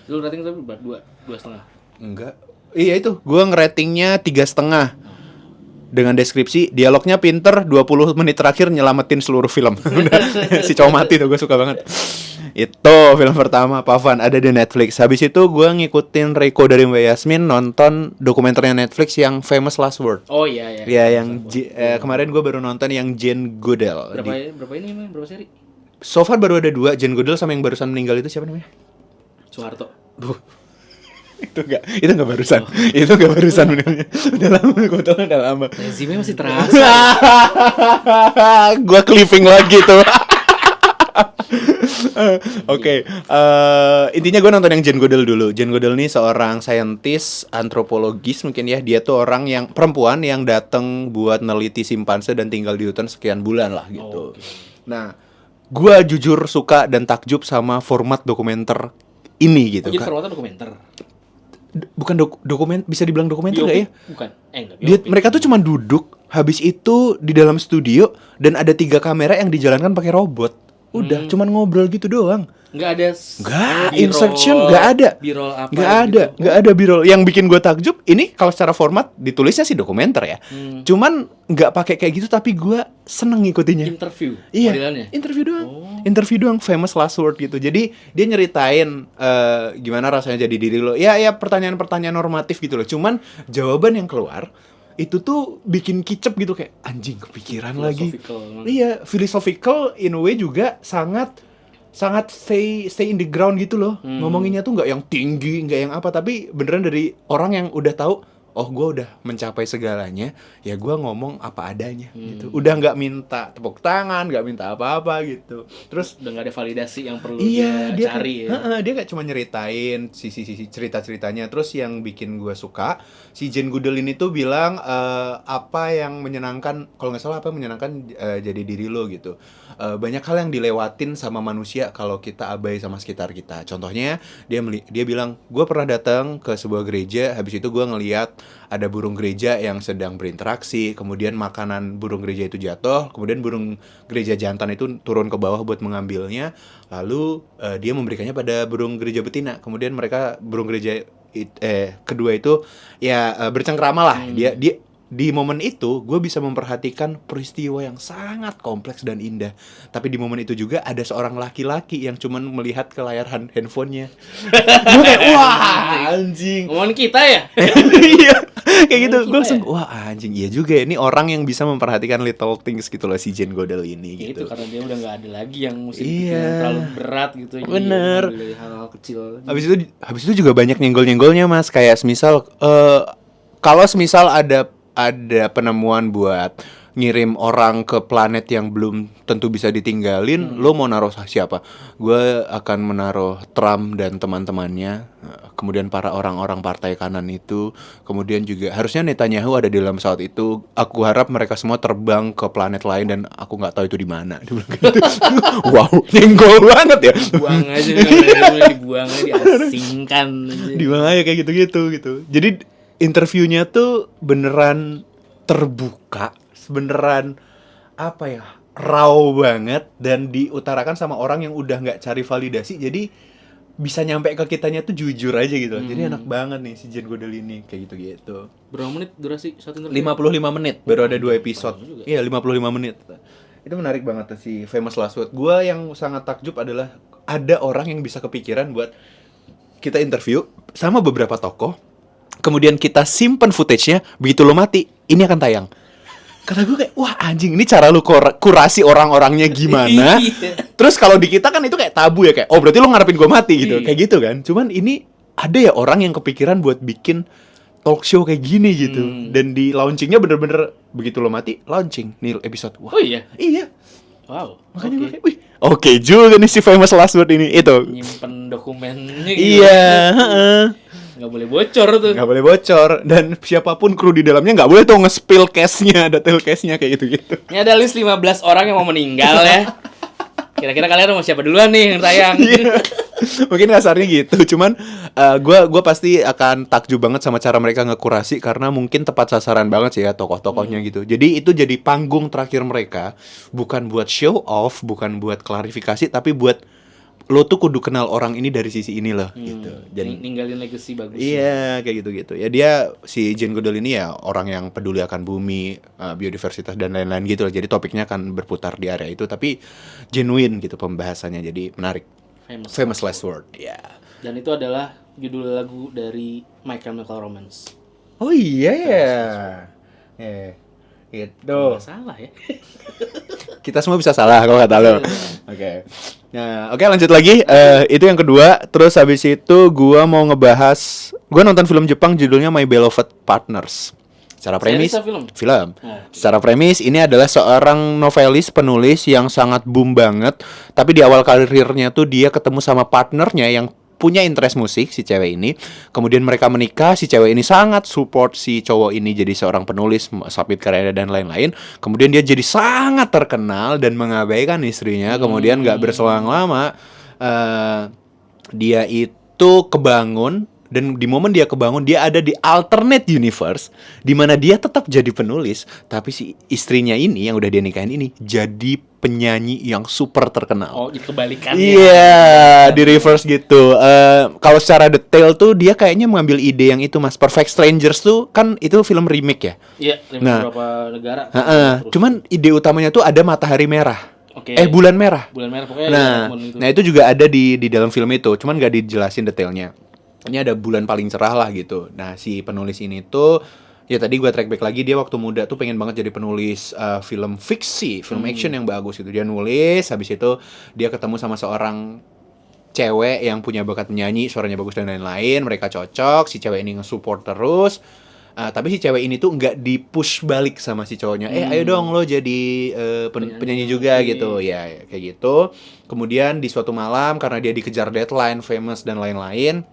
Lu rating tapi dua setengah. Enggak. Iya itu, gua ngeratingnya 3,5. Dengan deskripsi, dialognya pinter, 20 menit terakhir nyelamatin seluruh film. Si cowok mati tuh, gue suka banget. Itu film pertama Pavan, ada di Netflix. Habis itu gue ngikutin Reiko dari Mbak Yasmin nonton dokumenternya Netflix yang Famous Last Word. Oh iya. Ya yang kemarin gue baru nonton yang Jane Goodall. Berapa ini emang? Berapa seri? So far baru ada 2, Jane Goodall sama yang barusan meninggal itu siapa namanya? Soeharto. Itu enggak barusan. Itu enggak barusan benernya. Udah lama, kebetulan udah lama. Rezimnya masih terasa. Gua clipping lagi tuh. Oke, intinya gue nonton yang Jane Goodall dulu. Jane Goodall ini seorang saintis antropologis mungkin ya. Dia tuh orang yang perempuan yang datang buat neliti simpanse dan tinggal di hutan sekian bulan lah gitu. Nah, gue jujur suka dan takjub sama format dokumenter ini gitu. Jadi formatnya dokumenter. Bukan dokumen, bisa dibilang dokumenter nggak ya? Bukan. Enggak. Mereka tuh cuma duduk, habis itu di dalam studio dan ada 3 kamera yang dijalankan pakai robot. Udah, cuman ngobrol gitu doang. Nggak ada. Nggak, insertion nggak ada. B-roll apa? Nggak ada B-roll. Yang bikin gue takjub, ini kalau secara format ditulisnya sih dokumenter ya. Cuman nggak pakai kayak gitu, tapi gue seneng ngikutinnya. Interview. Iya. Modelannya? Interview doang. Interview doang. Famous Last Word gitu. Jadi dia nyeritain gimana rasanya jadi diri lo. Ya pertanyaan-pertanyaan normatif gitu loh. Cuman jawaban yang keluar itu tuh bikin kicep gitu, kayak anjing kepikiran lagi. Iya, philosophical in a way juga sangat stay in the ground gitu loh. Ngomonginnya tuh nggak yang tinggi, nggak yang apa, tapi beneran dari orang yang udah tahu, oh gue udah mencapai segalanya, ya gue ngomong apa adanya gitu. Udah nggak minta tepuk tangan, nggak minta apa-apa gitu. Terus udah nggak ada validasi yang perlu dia cari ya. Dia kayak cuma nyeritain sisi cerita-ceritanya. Terus yang bikin gue suka, si Jane Goodall ini tuh bilang apa yang menyenangkan, kalau nggak salah apa yang menyenangkan jadi diri lo gitu. Banyak hal yang dilewatin sama manusia kalau kita abai sama sekitar kita. Contohnya dia bilang, gue pernah datang ke sebuah gereja, habis itu gue ngeliat ada burung gereja yang sedang berinteraksi, kemudian makanan burung gereja itu jatuh, kemudian burung gereja jantan itu turun ke bawah buat mengambilnya, lalu dia memberikannya pada burung gereja betina. Kemudian burung gereja kedua itu bercengkrama lah. Dia di momen itu gue bisa memperhatikan peristiwa yang sangat kompleks dan indah. Tapi di momen itu juga ada seorang laki-laki yang cuman melihat ke layar handphonenya. Gue kayak wah anjing. Ngomongin kita ya? Iya kayak gitu. Gue langsung wah anjing, iya juga ya. Ini orang yang bisa memperhatikan little things gitu loh, si Jane Goodall ini gitu. Itu karena dia udah gak ada lagi yang mesti terlalu berat gitu. Bener. Jadi hal-hal kecil. Habis itu juga banyak nyenggol-nyenggolnya mas. Kayak semisal kalau semisal ada penemuan buat ngirim orang ke planet yang belum tentu bisa ditinggalin, lo mau naruh siapa? Gue akan menaruh Trump dan teman-temannya, kemudian para orang-orang partai kanan itu, kemudian juga harusnya Netanyahu ada di dalam pesawat itu. Aku harap mereka semua terbang ke planet lain dan aku nggak tahu itu di mana. Wow, nyenggol banget ya. Buang aja, dibuang aja, diasingkan. Dibuang aja kayak gitu. Jadi interviewnya tuh beneran terbuka, beneran apa ya, raw banget dan diutarakan sama orang yang udah nggak cari validasi, jadi bisa nyampe ke kitanya tuh jujur aja gitu. Jadi enak banget nih si Jane Goodall ini kayak gitu-gitu. Berapa menit durasi satu interview? 55 menit, baru ada 2 episode. Panjang juga. Iya, 55 menit. Itu menarik banget tuh si Famous Last Word. Gua yang sangat takjub adalah ada orang yang bisa kepikiran buat kita interview sama beberapa tokoh, kemudian kita simpen footage-nya, begitu lo mati, ini akan tayang. Kata gue kayak, wah anjing, ini cara lu kurasi orang-orangnya gimana. Iya. Terus kalau di kita kan itu kayak tabu ya, kayak, oh berarti lu ngarepin gue mati gitu. Iya. Kayak gitu kan. Cuman ini ada ya orang yang kepikiran buat bikin talk show kayak gini gitu. Dan di launchingnya bener-bener begitu lo mati, launching nih episode. Wah, Oh iya. iya. Wow. Makanya Oke. gue kayak, wih, oke juga nih si Famous Last Word ini. Itu. Nyimpen dokumennya gitu. Iya, heeh. Nggak boleh bocor tuh. Nggak boleh bocor. Dan siapapun kru di dalamnya nggak boleh tuh nge-spill case-nya, detail case-nya kayak gitu-gitu. Ini ada list 15 orang yang mau meninggal ya. Kira-kira kalian mau siapa duluan nih yang tayang? Iya. Mungkin kasarnya gitu. Cuman gua pasti akan takjub banget sama cara mereka ngekurasi karena mungkin tepat sasaran banget sih ya tokoh-tokohnya gitu. Jadi itu jadi panggung terakhir mereka, bukan buat show off, bukan buat klarifikasi, tapi buat lo tuh kudu kenal orang ini dari sisi ini loh gitu. Jadi Ninggalin legacy bagus. iya, kayak gitu-gitu. Ya dia si Jane Goodall ini ya orang yang peduli akan bumi, biodiversitas dan lain-lain gitu loh. Jadi topiknya akan berputar di area itu tapi genuine gitu pembahasannya. Jadi menarik. Famous Last Word. Ya. Dan itu adalah judul lagu dari My Chemical Romance. Oh iya ya. Itu. Nggak salah ya. Kita semua bisa salah kalau kata lo. Oke. Nah, oke lanjut lagi. Itu yang kedua. Terus habis itu gua mau ngebahas. Gua nonton film Jepang judulnya My Beloved Partners. Secara premis, Series atau film? film. Oh. Secara premis ini adalah seorang novelis penulis yang sangat boom banget. Tapi di awal karirnya tuh dia ketemu sama partnernya yang punya interest musik, si cewek ini. Kemudian mereka menikah, si cewek ini sangat support si cowok ini jadi seorang penulis, submit karya dan lain-lain. Kemudian dia jadi sangat terkenal dan mengabaikan istrinya. Kemudian gak berselang lama dia itu kebangun. Dan di momen dia kebangun, dia ada di alternate universe di mana dia tetap jadi penulis, tapi si istrinya ini yang udah dia nikahin ini jadi penyanyi yang super terkenal. Oh, itu kebalikannya. Iya, di reverse gitu. Kalau secara detail tuh dia kayaknya mengambil ide yang itu Mas. Perfect Strangers tuh kan itu film remake ya. Iya, dari Nah. beberapa negara. Terus. Cuman ide utamanya tuh ada matahari merah. Oke. Bulan merah. Bulan merah pokoknya. Nah, ada momen itu. nah itu juga ada di dalam film itu, cuman gak dijelasin detailnya. Ini ada bulan paling cerah lah gitu. Nah, si penulis ini tuh ya tadi gue track back lagi, dia waktu muda tuh pengen banget jadi penulis film fiksi, film action yang bagus gitu. Dia nulis, habis itu dia ketemu sama seorang cewek yang punya bakat menyanyi, suaranya bagus dan lain-lain. Mereka cocok, si cewek ini nge-support terus. Tapi si cewek ini tuh nggak di-push balik sama si cowoknya. Ayo dong lo jadi penyanyi juga gitu. Ya, kayak gitu. Kemudian di suatu malam karena dia dikejar deadline, famous dan lain-lain,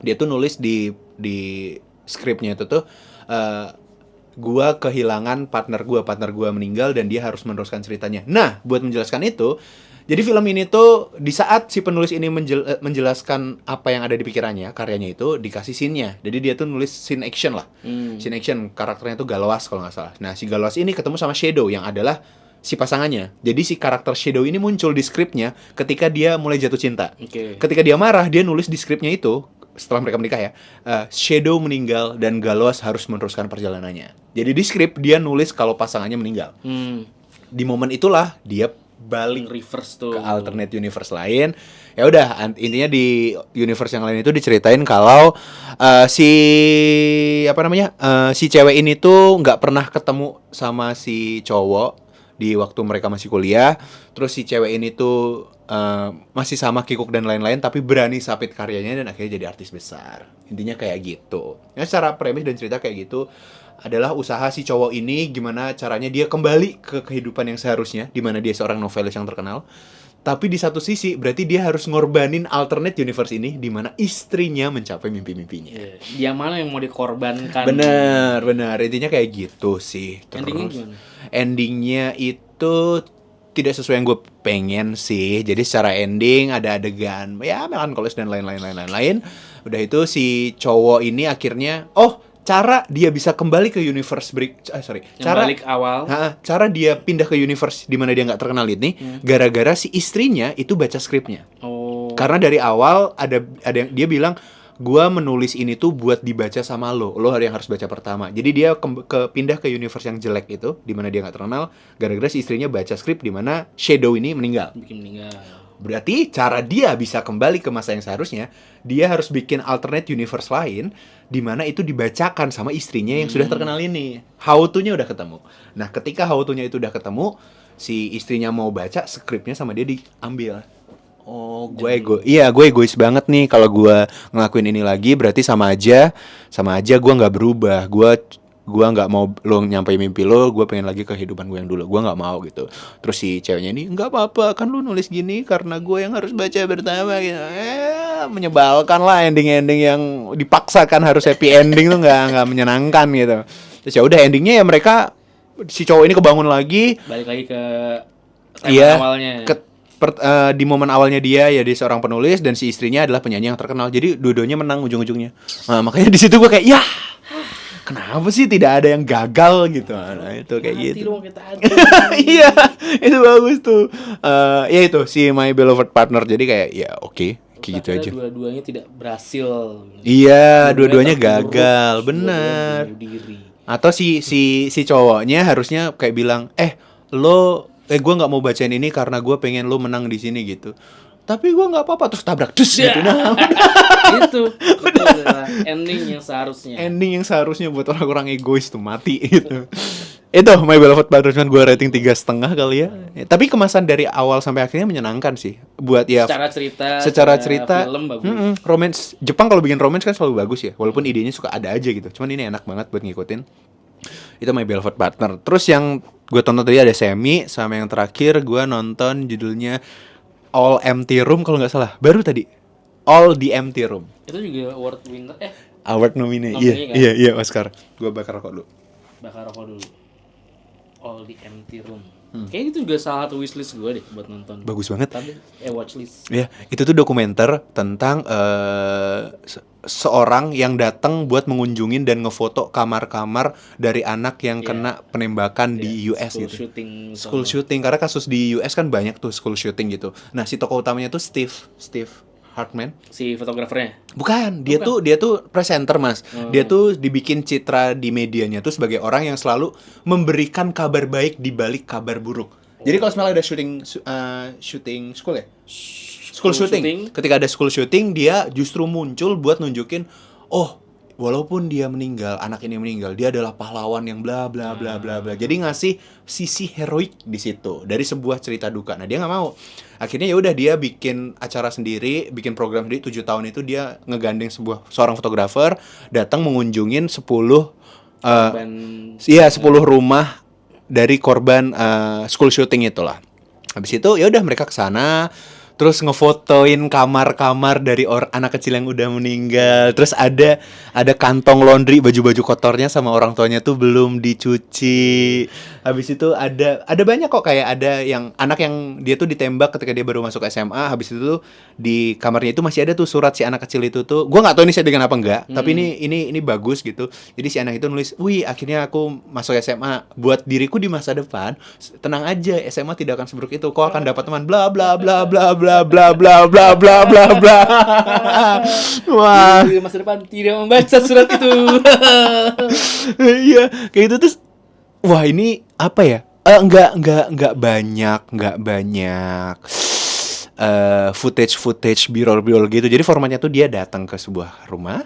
dia tuh nulis di skripnya itu tuh gua kehilangan partner gua meninggal dan dia harus meneruskan ceritanya. Nah, buat menjelaskan itu, jadi film ini tuh di saat si penulis ini menjelaskan apa yang ada di pikirannya, karyanya itu dikasih scene-nya. Jadi dia tuh nulis scene action lah. Scene action, karakternya tuh Galwas kalau nggak salah. Nah, si Galwas ini ketemu sama Shadow yang adalah si pasangannya. Jadi si karakter Shadow ini muncul di skripnya ketika dia mulai jatuh cinta. Oke. Ketika dia marah, dia nulis di skripnya itu setelah mereka menikah ya, Shadow meninggal dan Galwas harus meneruskan perjalanannya. Jadi di skrip dia nulis kalau pasangannya meninggal. Di momen itulah dia balik Reverse tuh. ke alternate universe lain. Ya udah, intinya di universe yang lain itu diceritain kalau si si cewek ini tuh nggak pernah ketemu sama si cowok di waktu mereka masih kuliah. Terus si cewek ini tuh masih sama kikuk dan lain-lain, tapi berani sapit karyanya dan akhirnya jadi artis besar. Intinya kayak gitu. Ya, secara premis dan cerita kayak gitu adalah usaha si cowok ini gimana caranya dia kembali ke kehidupan yang seharusnya, di mana dia seorang novelis yang terkenal. Tapi di satu sisi berarti dia harus ngorbanin alternate universe ini di mana istrinya mencapai mimpi-mimpinya. Iya. Dia mana yang mau dikorbankan? Benar. Intinya kayak gitu sih. Endingnya gimana? Endingnya itu tidak sesuai yang gue pengen sih. Jadi secara ending ada adegan ya melankolis dan lain-lain. Udah itu si cowok ini akhirnya cara dia bisa kembali ke universe cara balik awal. cara dia pindah ke universe di mana dia nggak terkenal ini gara-gara si istrinya itu baca skripnya. Oh. Karena dari awal ada yang dia bilang gua menulis ini tuh buat dibaca sama lo yang harus baca pertama. Jadi dia pindah ke universe yang jelek itu di mana dia nggak terkenal gara-gara si istrinya baca skrip di mana Shadow ini meninggal. Bikin meninggal. Berarti cara dia bisa kembali ke masa yang seharusnya, dia harus bikin alternate universe lain di mana itu dibacakan sama istrinya yang sudah terkenal ini. How to-nya udah ketemu. Nah, ketika how to-nya itu udah ketemu, si istrinya mau baca skripnya sama dia diambil. Oh, gue egois banget nih kalau gue ngelakuin ini lagi, berarti sama aja gue nggak berubah. Gue nggak mau lo nyampai mimpi lo, gue pengen lagi kehidupan gue yang dulu, gue nggak mau gitu. Terus si ceweknya ini nggak apa-apa kan lu nulis gini karena gue yang harus baca pertama gitu. Menyebalkan lah ending yang dipaksakan harus happy ending tuh nggak menyenangkan gitu. Terus ya udah endingnya ya mereka si cowok ini kebangun lagi, balik lagi ke awalnya. Di momen awalnya dia seorang penulis dan si istrinya adalah penyanyi yang terkenal. Jadi dua-duanya menang ujung-ujungnya. Nah, makanya di situ gue kayak ya kenapa sih tidak ada yang gagal gitu? Nah, itu kayak gitu. Iya, itu bagus tuh. Ya itu si My Beloved Partner. Jadi kayak ya oke, kayak gitu aja. Dua-duanya tidak berhasil. Iya, dua-duanya gagal, bener. Atau si cowoknya harusnya kayak bilang, gue nggak mau bacain ini karena gue pengen lo menang di sini gitu. Tapi gue nggak apa-apa, terus tabrak gitu. Nah, itu adalah ending yang seharusnya buat orang-orang egois tuh mati gitu. Itu My Beloved Partner, cuman gue rating 3,5 kali ya. Tapi kemasan dari awal sampai akhirnya menyenangkan sih. Buat ya secara cerita film bagus. Romance Jepang kalau bikin romance kan selalu bagus ya. Walaupun idenya suka ada aja gitu. Cuman ini enak banget buat ngikutin. Itu My Beloved Partner. Terus yang gue tonton tadi ada Semi, sama yang terakhir gue nonton judulnya All Empty Room kalau nggak salah. Baru tadi All the Empty Room. Itu juga award winner award nominee. Kan? Iya Oscar. Gue bakar rokok dulu. All the Empty Room. Kayaknya itu juga salah satu wishlist gue deh buat nonton. Bagus banget. Tapi watchlist. Iya, itu tuh dokumenter tentang seorang yang datang buat mengunjungin dan ngefoto kamar-kamar dari anak yang kena penembakan di US gitu. School shooting karena kasus di US kan banyak tuh school shooting gitu. Nah, si tokoh utamanya tuh Steve Hartman. Si fotografernya? Bukan, dia tuh presenter, Mas. Dia tuh dibikin citra di medianya tuh sebagai orang yang selalu memberikan kabar baik di balik kabar buruk. Jadi kalau misalnya ada shooting school ya? School shooting. Ketika ada school shooting, dia justru muncul buat nunjukin, walaupun dia meninggal, anak ini meninggal, dia adalah pahlawan yang bla bla bla bla bla. Jadi ngasih sisi heroik di situ dari sebuah cerita duka. Nah, dia nggak mau. Akhirnya ya udah dia bikin acara sendiri, bikin program sendiri. 7 tahun itu dia ngegandeng seorang fotografer datang mengunjungin 10 rumah dari korban school shooting itulah. Habis itu ya udah mereka kesana. Terus ngefotoin kamar-kamar dari anak kecil yang udah meninggal. Terus ada kantong laundry, baju-baju kotornya sama orang tuanya tuh belum dicuci. Habis itu ada banyak kok, kayak ada yang anak yang dia tuh ditembak ketika dia baru masuk SMA. Habis itu tuh di kamarnya itu masih ada tuh surat si anak kecil itu tuh. Gua nggak tahu ini settingan apa enggak, tapi ini bagus gitu. Jadi si anak itu nulis, "Wih, akhirnya aku masuk SMA. Buat diriku di masa depan, tenang aja, SMA tidak akan seburuk itu. Kau akan dapat teman bla bla bla bla bla bla bla bla bla bla bla." Wah, di masa depan tidak membaca surat itu. Iya, kayak itu terus. Wah, ini apa ya? Enggak banyak footage b-roll gitu. Jadi formatnya tuh dia datang ke sebuah rumah,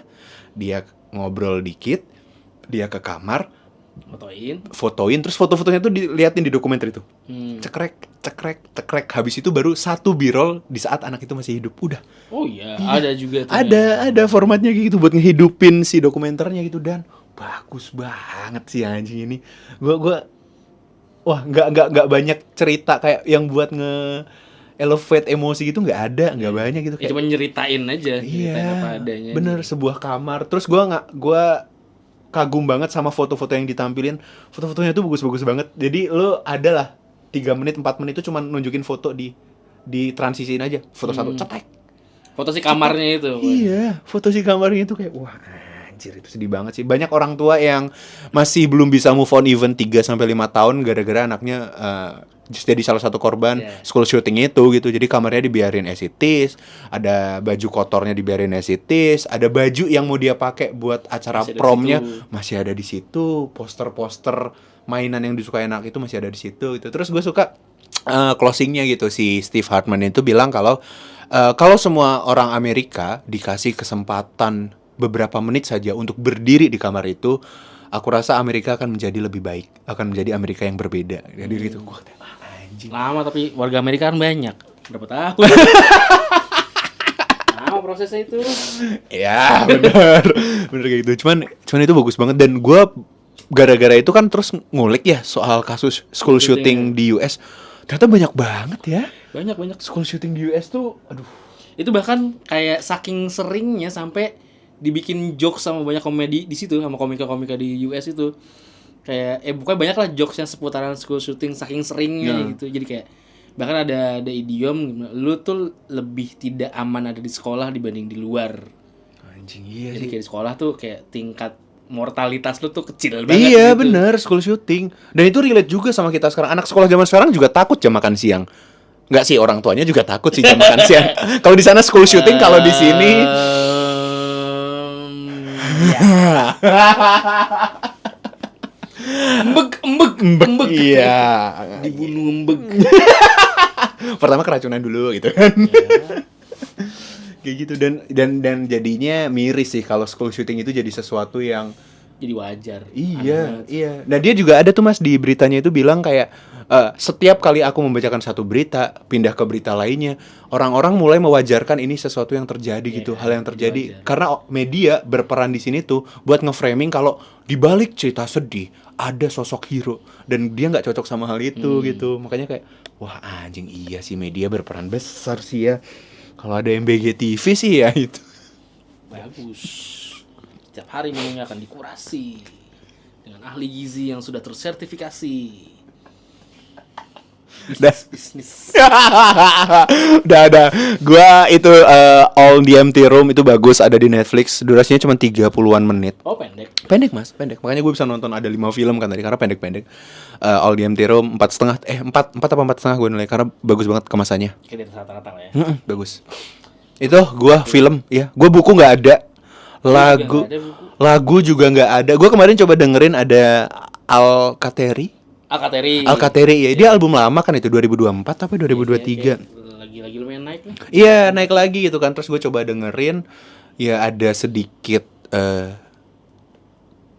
dia ngobrol dikit, dia ke kamar, fotoin, terus foto-fotonya tuh diliatin di dokumenter itu. Cekrek. Habis itu baru satu b-roll di saat anak itu masih hidup. Udah. Oh iya, ada juga tuh. Ada formatnya gitu buat ngehidupin si dokumenternya gitu, dan bagus banget sih anjing ini. Wah, nggak banyak cerita kayak yang buat elevate emosi gitu, nggak ada, nggak banyak gitu. Kayak cuma nyeritain aja, ceritain apa adanya. Bener, sebuah kamar. Terus gue kagum banget sama foto-foto yang ditampilin. Foto-fotonya tuh bagus-bagus banget. Jadi lo adalah 3 menit, 4 menit itu cuma nunjukin foto di transisiin aja. Foto satu, cetek. Foto si kamarnya itu. Iya, foto si kamarnya itu kayak wah Anjir, itu sedih banget sih. Banyak orang tua yang masih belum bisa move on even 3 sampai 5 tahun gara-gara anaknya just jadi salah satu korban school shooting itu gitu. Jadi kamarnya dibiarin as it is, ada baju kotornya dibiarin as it is, ada baju yang mau dia pakai buat acara promnya masih ada di situ, poster-poster mainan yang disukai anak itu masih ada di situ gitu. Terus gue suka closingnya gitu, si Steve Hartman itu bilang kalau semua orang Amerika dikasih kesempatan beberapa menit saja untuk berdiri di kamar itu, aku rasa Amerika akan menjadi lebih baik, akan menjadi Amerika yang berbeda. Jadi gitu, gue anjing. Lama tapi warga Amerika kan banyak, berapa tahun? Lama prosesnya itu. Ya benar kayak gitu. Cuman itu bagus banget, dan gue gara-gara itu kan terus ngulik ya soal kasus school shooting di US. Ternyata banyak banget ya. Banyak School shooting di US tuh, aduh. Itu bahkan kayak saking seringnya sampai dibikin jokes sama banyak komedi di situ, sama komika-komika di US itu. Kayak bukan banyak lah jokes yang seputaran school shooting saking seringnya gitu. Jadi kayak bahkan ada idiom, lu tuh lebih tidak aman ada di sekolah dibanding di luar. Anjing, iya Jadi sih. kayak di sekolah tuh kayak tingkat mortalitas lu tuh kecil banget. Iya gitu. bener, school shooting. Dan itu relate juga sama kita sekarang. Anak sekolah zaman sekarang juga takut jam makan siang. Enggak sih, orang tuanya juga takut sih jam makan siang. Kalau di sana school shooting, kalau di sini embek. Iya. Dibunuh embek. Pertama keracunan dulu gitu kan. Kayak gitu, dan jadinya miris sih kalau school shooting itu jadi sesuatu yang Jadi wajar. Iya. Nah dia juga ada tuh Mas di beritanya itu bilang kayak setiap kali aku membacakan satu berita, pindah ke berita lainnya, orang-orang mulai mewajarkan ini sesuatu yang terjadi gitu, hal yang terjadi. Karena media berperan di sini tuh buat nge-framing kalau di balik cerita sedih ada sosok hero dan dia nggak cocok sama hal itu gitu. Makanya kayak wah anjing, iya sih media berperan besar sih ya. Kalau ada MBG TV sih ya itu. Bagus. Setiap hari menunya akan dikurasi dengan ahli gizi yang sudah tersertifikasi. Bisnis. Udah ada. Gua itu All the Empty Room itu bagus, ada di Netflix. Durasinya cuma 30-an menit. Oh, pendek. Pendek Mas, pendek. Makanya gue bisa nonton ada 5 film kan tadi karena pendek-pendek. All the Empty Room 4,5 4 apa 4,5 gue nilai karena bagus banget kemasannya. Kayak di atas rata-rata lah ya. Bagus. Itu gua film ya. Gua buku nggak ada. Lagu juga nggak ada. Gue kemarin coba dengerin ada Alcateri ya. Dia album lama kan itu 2024 apa 2023. Lagi lumayan naik nih. Iya naik lagi gitu kan. Terus gue coba dengerin, ya ada sedikit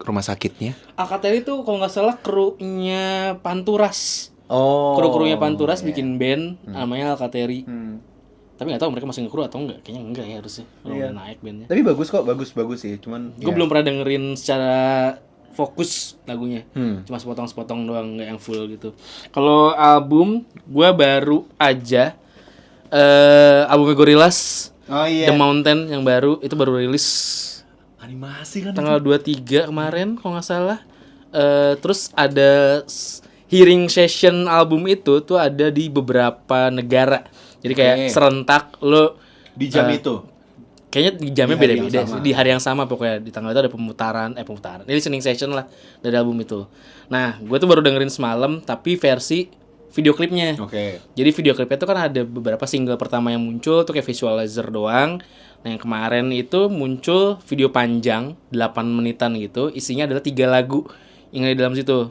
rumah sakitnya. Alcateri itu kalau nggak salah krunya Panturas. Oh. Kru-krunya Panturas bikin band namanya Alcateri. Tapi nggak tahu mereka masih nge-crew atau enggak. Kayaknya enggak ya harusnya. Udah naik bandnya. Tapi bagus kok, bagus sih. Cuman gue belum pernah dengerin secara fokus lagunya. Cuma sepotong-sepotong doang, nggak yang full gitu. Kalau album, gue baru aja albumnya Gorillaz, The Mountain yang baru, itu baru rilis animasi kan tanggal 23 kemarin kalau nggak salah. Terus ada hearing session album itu tuh ada di beberapa negara. Jadi kayak serentak lo di jam itu. Kayaknya di jamnya beda-beda sih. Di hari yang sama pokoknya. Di tanggal itu ada pemutaran. Ini listening session lah dari album itu. Nah, gue tuh baru dengerin semalam tapi versi video klipnya. Jadi video klipnya tuh kan ada beberapa single pertama yang muncul tuh kayak visualizer doang. Nah, yang kemarin itu muncul video panjang 8 menitan gitu. Isinya adalah 3 lagu yang ada di dalam situ.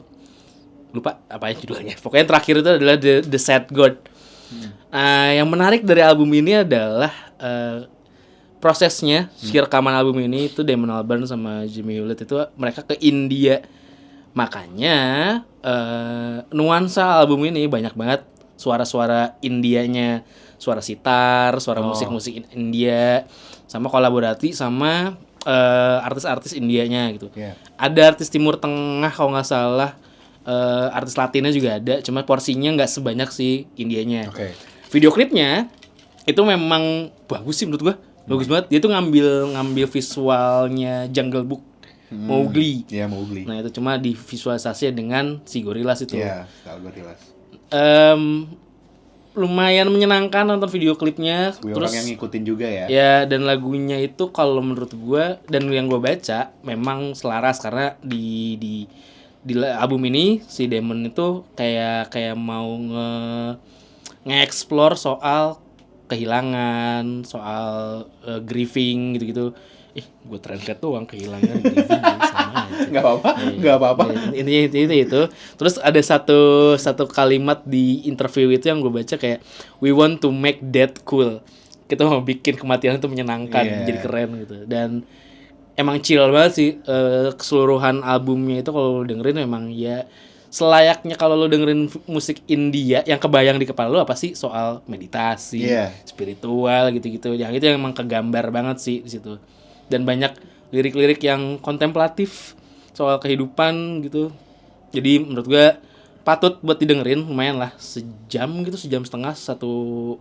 Lupa apa judulnya. Pokoknya yang terakhir itu adalah The Sad God. Yang menarik dari album ini adalah prosesnya, rekaman album ini itu Damon Albarn sama Jimmy Hewlett itu mereka ke India. Makanya nuansa album ini banyak banget suara-suara Indianya, suara sitar, suara musik-musik India, sama kolaborasi sama artis-artis Indianya gitu. Ada artis Timur Tengah kalau nggak salah. Artis Latinnya juga ada, cuma porsinya nggak sebanyak si Indianya. Video klipnya itu memang bagus sih menurut gua, bagus banget. Dia tuh ngambil visualnya Jungle Book, Mowgli. Iya Mowgli. Nah itu cuma divisualisasi dengan si Gorillaz itu. Iya, style Gorillaz. lumayan menyenangkan nonton video klipnya. Gue Terus orang yang ngikutin juga ya. ya, dan lagunya itu kalau menurut gua dan yang gua baca memang selaras karena di album ini si Damon itu kayak mau nge-explore soal kehilangan, soal grieving gitu-gitu. Gue translate doang kehilangan grieving sama aja. Nggak apa-apa. Intinya itu. Terus ada satu kalimat di interview itu yang gue baca kayak we want to make death cool. Kita mau bikin kematian itu menyenangkan, jadi keren gitu. Dan emang chill banget sih keseluruhan albumnya itu kalau lu dengerin memang ya selayaknya kalau lu dengerin musik India yang kebayang di kepala lu apa sih soal meditasi, spiritual gitu-gitu. Yang itu yang emang kegambar banget sih di situ. Dan banyak lirik-lirik yang kontemplatif soal kehidupan gitu. Jadi menurut gue patut buat didengerin, lumayan lah sejam setengah satu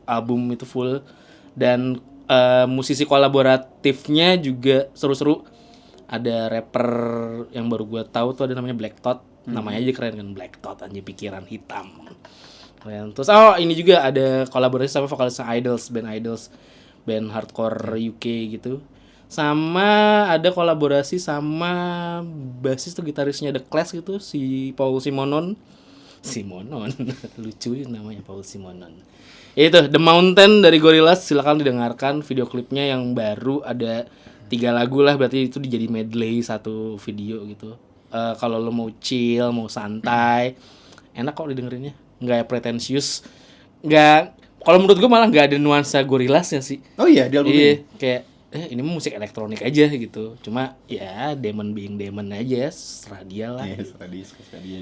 album itu full. Dan musisi kolaboratifnya juga seru-seru. Ada rapper yang baru gue tahu tuh ada namanya Black Thought. Namanya aja keren kan, Black Thought, anjir pikiran hitam. Keren. Terus ini juga ada kolaborasi sama vokalisnya Idols, band hardcore UK gitu. Sama ada kolaborasi sama basis tuh gitarisnya The Clash gitu, si Paul Simonon. Lucu namanya Paul Simonon. Itu The Mountain dari Gorillaz, silakan didengarkan video klipnya yang baru ada 3 lagu lah, berarti itu dijadi medley satu video gitu. Kalau lo mau chill, mau santai, enak kok didengerinnya, nggak pretensius, nggak. Kalau menurut gue malah nggak ada nuansa Gorillaznya sih. Oh iya, di album ini kayak ini musik elektronik aja gitu. Cuma ya Damon being Damon aja, serah dia lah. Serah dia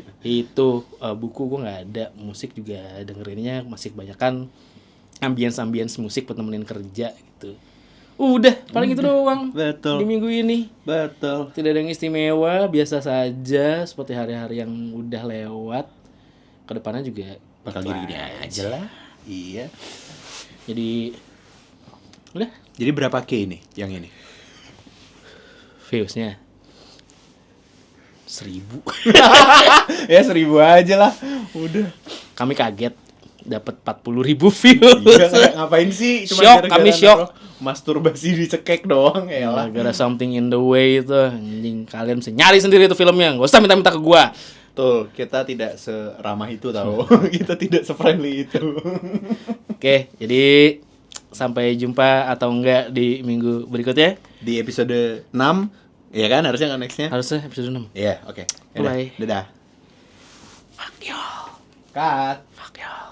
itu. Itu buku gue nggak ada, musik juga dengerinnya masih kebanyakan ambience musik buat nemenin kerja gitu. Udah, paling itu doang. Betul. Di minggu ini. Betul. Tidak ada yang istimewa, biasa saja seperti hari-hari yang udah lewat. Kedepannya juga bakal gini-gini aja lah. Iya. Jadi udah. Jadi berapa K ini yang ini? Viewsnya 1.000. Ya 1.000 aja lah. Udah. Kami kaget dapat 40.000 views. Iya, ngapain sih? Cuma kami shock. Masturbasi dicekek doang ya lah. Gara something in the way itu. Anjing, kalian bisa nyari sendiri itu filmnya. Enggak usah minta-minta ke gua. Tuh, kita tidak seramah itu tahu. Kita tidak se-friendly itu. Oke, jadi sampai jumpa atau enggak di minggu berikutnya di episode 6. Iya kan, harusnya kan nextnya? Harusnya episode 6. Iya, oke. Bye. Dadah. Fuck y'all. Cut. Fuck y'all.